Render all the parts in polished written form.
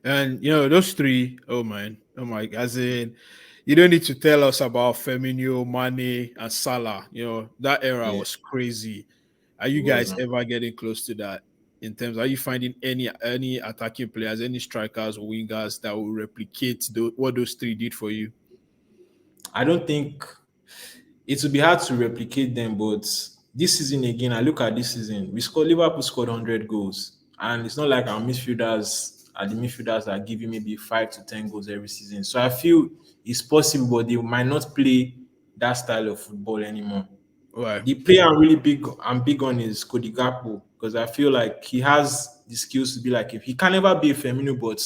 And those three, oh man, oh my, as in, you don't need to tell us about Firmino, Mane, and Salah. That era Yeah, was crazy. Are it you was, guys man. ever getting close to that? In terms, are you finding any attacking players, any strikers or wingers that will replicate what those three did for you? I don't think it will be hard to replicate them, but this season again, I look at this season, Liverpool scored 100 goals, and it's not like our midfielders are the midfielders that give you maybe 5 to 10 goals every season. So I feel it's possible, but they might not play that style of football anymore. Right. The player I'm big on is Cody Gakpo because I feel like he has the skills to be like if he can never be a Firmino, but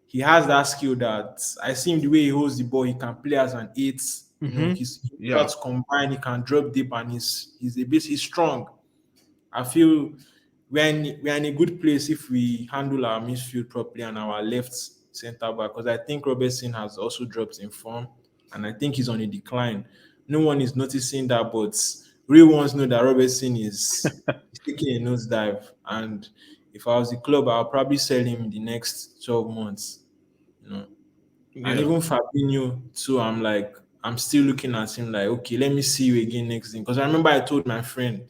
he has that skill that I see him the way he holds the ball. He can play as an eight. Mm-hmm. He Yeah. knows how to combine. He can drop deep, and he's strong. I feel we're in a good place if we handle our midfield properly and our left centre back because I think Robertson has also dropped in form and I think he's on a decline. No one is noticing that, but real ones know that Robertson is taking a nosedive. And if I was the club, I'll probably sell him in the next 12 months. You know, and Yeah. even Fabinho too. I'm still looking at him like, okay, let me see you again next thing. Because I remember I told our friend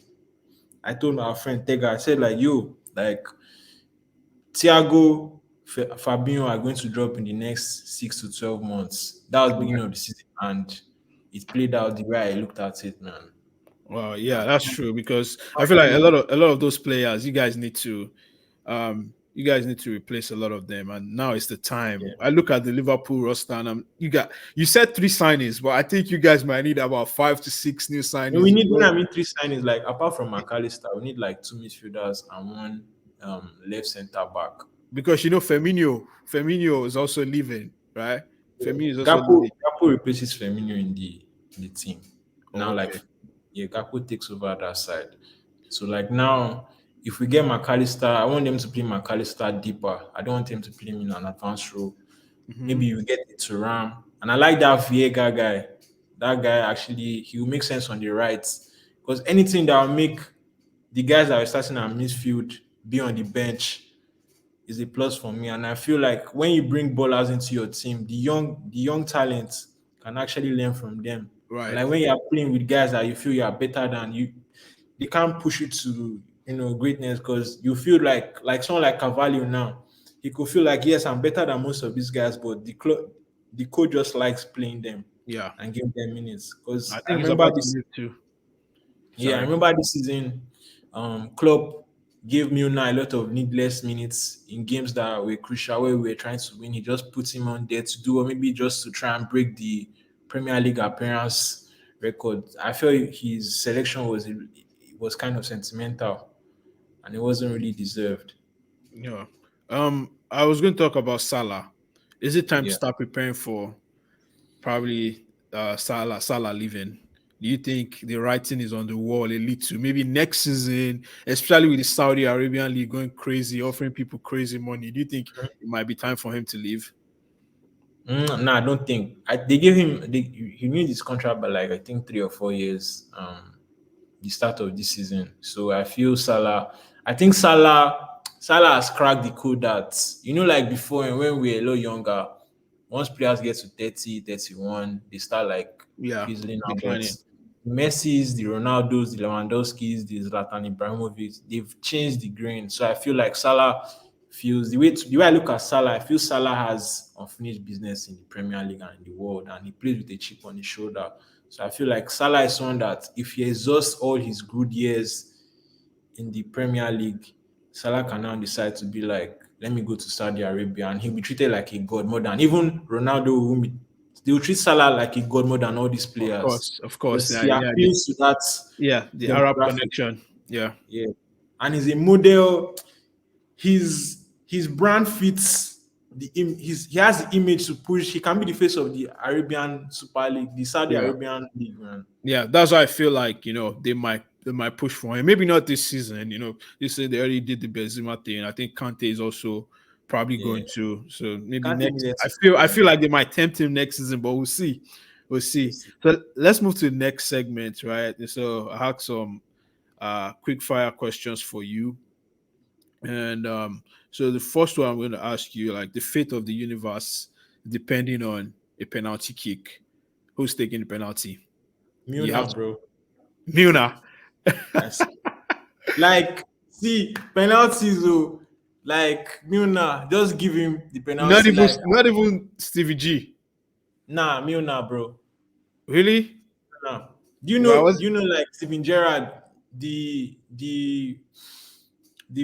Tega, I said like, yo, like Thiago, Fabinho are going to drop in the next 6 to 12 months. That was beginning of the season, and it played out the way I looked at it, man. Well, I yeah, that's can't, true because I can't feel like a see. lot of a lot of those players, you guys need to replace a lot of them, and now is the time. Yeah. I look at the Liverpool roster, and you said three signings, but I think you guys might need about 5 to 6 new And we signings need when because I mean three signings, like apart from McAllister, we need like two midfielders and one left centre back. Firmino is also leaving, right? Yeah. Firmino is also Gakpo leaving. Gakpo replaces Firmino in the team. Oh, Now like okay. yeah, Gakpo takes over that side. So like now if we get McAllister, I want them to play McAllister deeper. I don't want them to play him in an advanced role. Hmm. Maybe we get it to Ram. And I like that Viega guy. That guy actually he will make sense on the right. Because anything that will make the guys that are starting at midfield be on the bench is a plus for me. And I feel like when you bring ballers into your team, the young talents can actually learn from them. And Right. like when you are playing with guys that you feel you are better than you, they can't push you to greatness because you feel like someone like Cavallo now, he could feel like yes, I'm better than most of these guys, but the coach just likes playing them Yeah. and give them minutes. I Because I think he's remember about to this leave too. yeah, I Sorry. remember this season, Klopp gave Milner a lot of needless minutes in games that were crucial where we were trying to win. He just put him on there to do, or maybe just to try and break the Premier League appearance record. I felt his selection was kind of sentimental and it wasn't really deserved. Yeah. I was going to talk about Salah. Is it time to Yeah. start preparing for probably Salah leaving? Do you think the writing is on the wall a little? Maybe next season, especially with the Saudi Arabian league going crazy, offering people crazy money. Do you think it might be time for him to leave? No, I don't think. They gave him. He renewed his contract by like I think 3 or 4 years. The start of this season. So I feel Salah. I think Salah has cracked the code that like before and when we were a lot younger. Once players get to 30, 31, they start like Yeah, fizzling out. But declining. the Messi's, the Ronaldos, the Lewandowski's, the Zlatan Ibrahimovic, they've changed the grain. So I feel like Salah feels the way I look at Salah, I feel Salah has unfinished business in the Premier League and in the world, and he plays with a chip on his shoulder. So I feel like Salah is someone that if he exhausts all his good years in the Premier League, Salah can now decide to be like, let me go to Saudi Arabia, and he'll be treated like a god more than even Ronaldo. They will treat Salah like a god more than all these players Of course. because Yeah, he yeah. The, appeals to that yeah, the Arab demographic. connection. Yeah. Yeah, and he's a model. His brand fits he has the image to push. He can be the face of the Arabian Super League, the Saudi Yeah. Arabian League, man. Yeah, that's why I feel like they might push for him. Maybe not this season. They say they already did the Benzema thing. I think Kante is also probably Yeah, going to. So maybe can't next. needed I to feel stay I on. feel like they might tempt him next season, but we'll see. We'll We'll see. see. So let's move to the next segment, right? So I have some quick fire questions for you. And so the first one I'm going to ask you, like the fate of the universe, depending on a penalty kick. Who's taking the penalty? You have Milner, to, bro. Milner. That's like see penalties. Oh, like Milner, just give him the penalty. Like Not even Stevie G. nah, Milner, bro. Really? Nah. Do you Well, I know? was Do you know like Steven Gerrard, the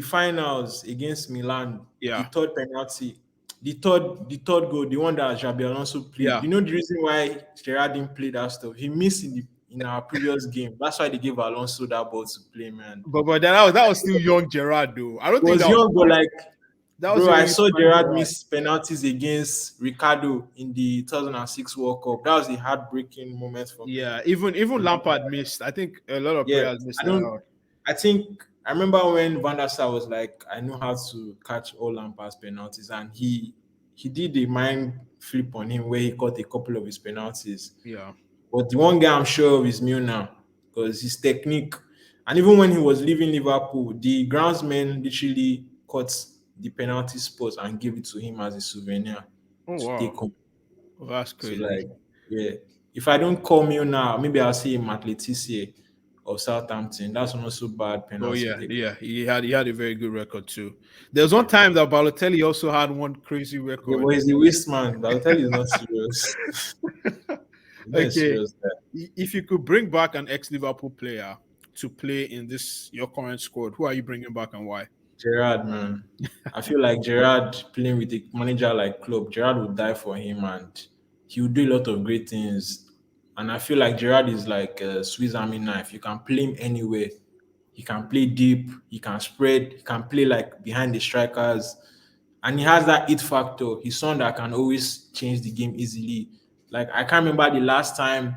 finals against Milan, the yeah, third penalty, the third goal, the one that Xabi Alonso played. yeah. You know the reason why Gerrard didn't play that stuff? He missed in our previous game. That's why they gave Alonso that ball to play, man. But that was still young Gerard though. I don't He think was that was young, but like, that was bro, I already saw prime Gerrard Gerard. miss penalties against Ricardo in the 2006 World Cup. That was a heartbreaking moment for me. Yeah, even Lampard missed. I think a lot of Yeah, players missed I that don't. out. I think I remember when Van der Sar was like, "I know how to catch all Lampard's penalties," and he did a mind flip on him where he caught a couple of his penalties. Yeah. But the one guy I'm sure of is Milner because his technique, and even when he was leaving Liverpool, the groundsman literally caught the penalty spot and gave it to him as a souvenir Oh to take wow. home. Oh, that's So crazy. like, yeah, if I don't call Milner, maybe I'll see him at Leticia of Southampton. That's not so bad Oh penalty yeah, take. yeah. He had a very good record too. There was one Yeah. time that Balotelli also had one crazy Yeah, record. but he's a waste man. I'll tell you, he's not serious. He's not a Okay. serious guy. If you could bring back an ex-Liverpool player to play in this your current squad, who are you bringing back and why? Gerard, man. I feel like Gerard playing with a manager like Klopp, Gerard would die for him and he would do a lot of great things. And I feel like Gerard is like a Swiss Army knife. You can play him anywhere. He can play deep, he can spread, he can play like behind the strikers. And he has that it factor. He's someone that can always change the game easily. Like I can't remember the last time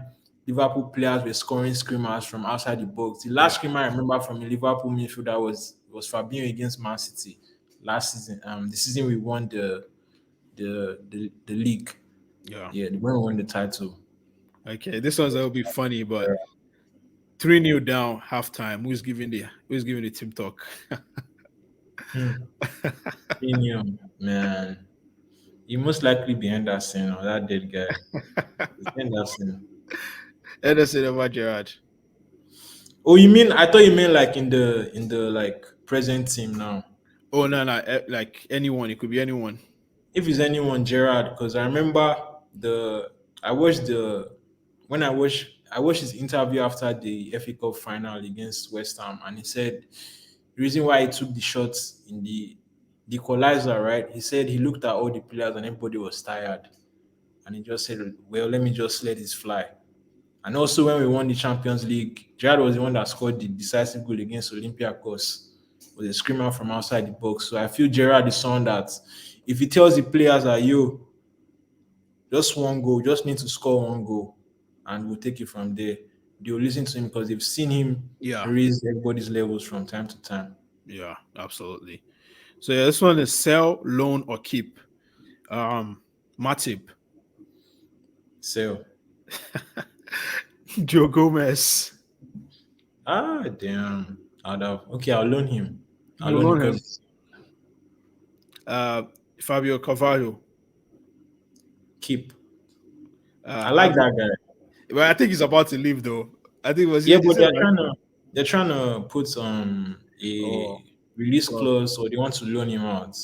Liverpool players were scoring screamers from outside the box. The last Yeah, screamer I remember from a Liverpool midfielder was Fabinho against Man City last season. The season we won the league. yeah. Yeah, the when we won the title. Okay, this one's gonna be funny, but 3-0 down halftime. Who's giving the team talk? Hmm. Premium, man. He most likely be Henderson or that dead guy. It's Henderson. Ederson over Gerard. Oh, you mean I thought you meant like in the like present team now. Oh no, no, like anyone. It could be anyone. If it's anyone, Gerard, because I remember the I watched the when I watched his interview after the FA Cup final against West Ham, and he said the reason why he took the shots in the equalizer, right? He said he looked at all the players and everybody was tired, and he just said, "Well, let me just let this fly." And also, when we won the Champions League, Gerard was the one that scored the decisive goal against Olympiacos. Was a screamer from outside the box. So I feel Gerard is someone that if he tells the players that you just one goal, just need to score one goal, and we'll take it from there. They'll listen to him because they've seen him Yeah, raise everybody's levels from time to time. yeah, absolutely. So yeah, this one is sell, loan, or keep. Matip, So Joe Gomez. damn. I'd have okay, I'll loan him. I'll You loan him loan him. because Uh, Fabio Carvalho. keep. I like Javi. that guy. Well, I think he's about to leave though. I think was Yeah, it? but Is it right? they're trying to put Oh, a release club. clause or they want to loan him out.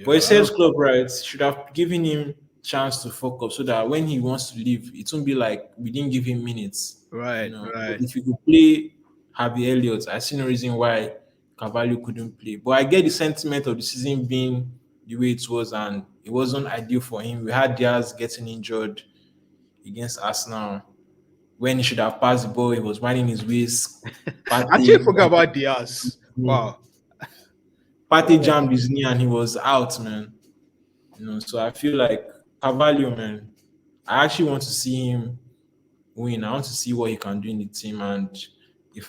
But it Yeah, I says don't. club rights should have given him chance to fuck up so that when he wants to leave, it won't be like we didn't give him minutes. You Right, know, but right. if you could play Harvey Elliott, I see no reason why Carvalho couldn't play. But I get the sentiment of the season being the way it was, and it wasn't ideal for him. We had Diaz getting injured against Arsenal when he should have passed the ball. He was minding his waist. I actually Partey forgot about Diaz. Wow. Partey Oh, jammed his knee and he was out, man. You know, so I feel like Carvalho, man, I actually want to see him win. I want to see what he can do in the team. And if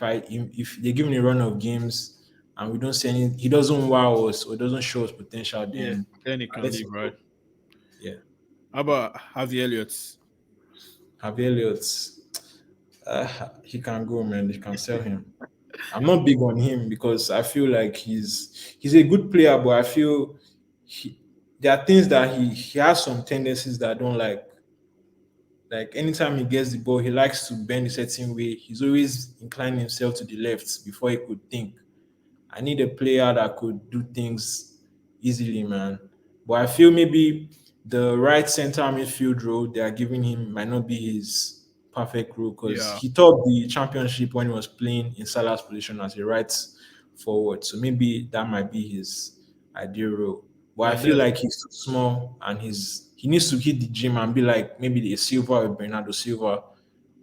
they give him a run of games and we don't see any, he doesn't wow us or doesn't show us potential, yeah. then Then he I can let leave, him right? go. Yeah, How about Javi Elliott? Harvey Elliott, he can go, man. They can sell him. I'm not big on him because I feel like he's a good player, but I feel he, there are things that he has some tendencies that I don't like. Like anytime he gets the ball, he likes to bend a certain way. He's always inclining himself to the left before he could think. I need a player that could do things easily, man. But I feel maybe the right center midfield role they are giving him might not be his perfect role because Yeah, he topped the championship when he was playing in Salah's position as a right forward. So maybe that might be his ideal role. But I yeah, feel like he's too small and he needs to hit the gym and be like maybe a Silva or Bernardo Silva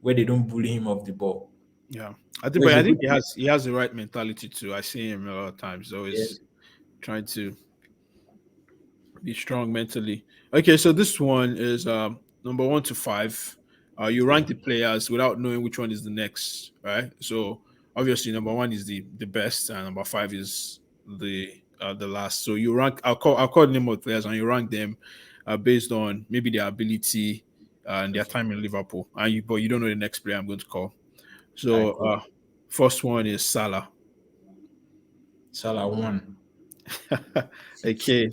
where they don't bully him off the ball. yeah. But But he's a I think good player. he has the right mentality too. I see him a lot of times, Yeah, always trying to be strong mentally. Okay, so this one is number 1 to 5. You rank okay. the players without knowing which one is the next, right? So obviously number one is the best, and number 5 is the last. So you rank. I'll call the name of the players, and you rank them based on maybe their ability and their Okay. time in Liverpool. But you don't know the next player I'm going to call. I So cool. first one is Salah. Salah 1, Okay.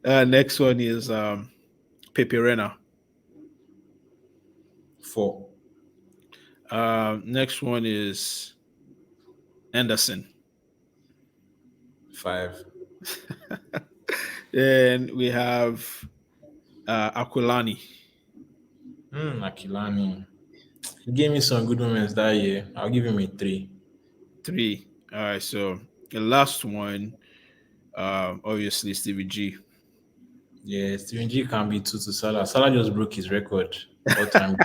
Next one is Pepe Reina. 4, Next one is Anderson. 5. Then we have Aquilani. Akilani. He gave me some good moments that year. I'll give him a 3. 3. All right, so the last one, obviously Stevie G. Yeah, Steven G can be 2 to Salah. Salah just broke his record all time.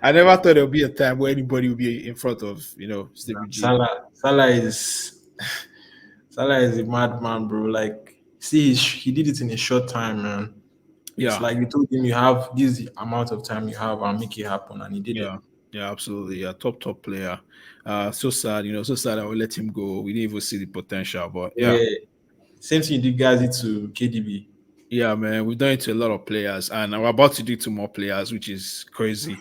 I never thought there would be a time where anybody would be in front of Stevie G. Salah is Salah is a madman, bro. Like, see, he did it in a short time, man. It's Yeah, like you told him you have this amount of time you have and make it happen, and he did it. yeah, yeah, absolutely. Yeah, top player. So sad, so sad I will let him go. We didn't even see the potential, but yeah. Yeah, same thing you did guys did to KDB. Yeah, man, we've done it to a lot of players, and we're about to do to more players, which is crazy. Yeah,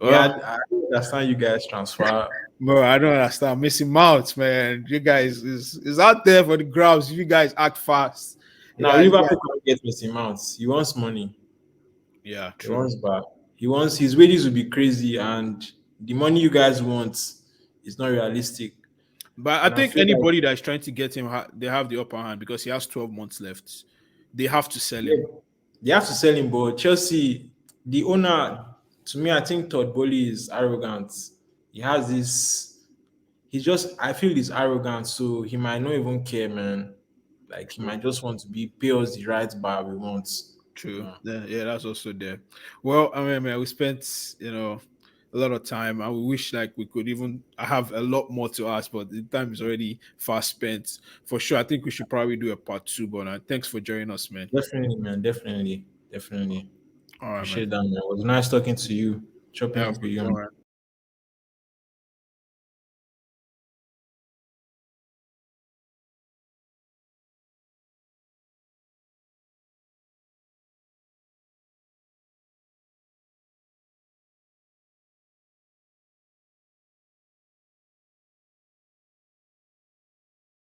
Well, I don't understand you guys transfer. bro, I don't understand. Missing Mount, man. You guys is out there for the grabs. If you guys act fast, Now yeah, Liverpool can't get Messi Mounts. He wants money. yeah, He true. wants back. He wants his wages will be crazy, and the money you guys want is not realistic. But I And I think feel like anybody that's trying to get him, they have the upper hand because he has 12 months left. They have to sell yeah, him. they have to sell him, but Chelsea, the owner, to me, I think Todd Bowley is arrogant. He has this. He's just. I feel he's arrogant, so he might not even care, man. Like he True. might just want to be pay us the right bar we want. True. Uh, Yeah, that's also there. Well, I mean, man, we spent, a lot of time, and we wish like we could even have a lot more to ask, but the time is already fast spent. For sure, I think we should probably do a part 2. But thanks for joining us, man. Definitely, man. Definitely, definitely. All right, man. Appreciate that, man. It was nice talking to you, chopping Yeah, it for with you, sure, man. man.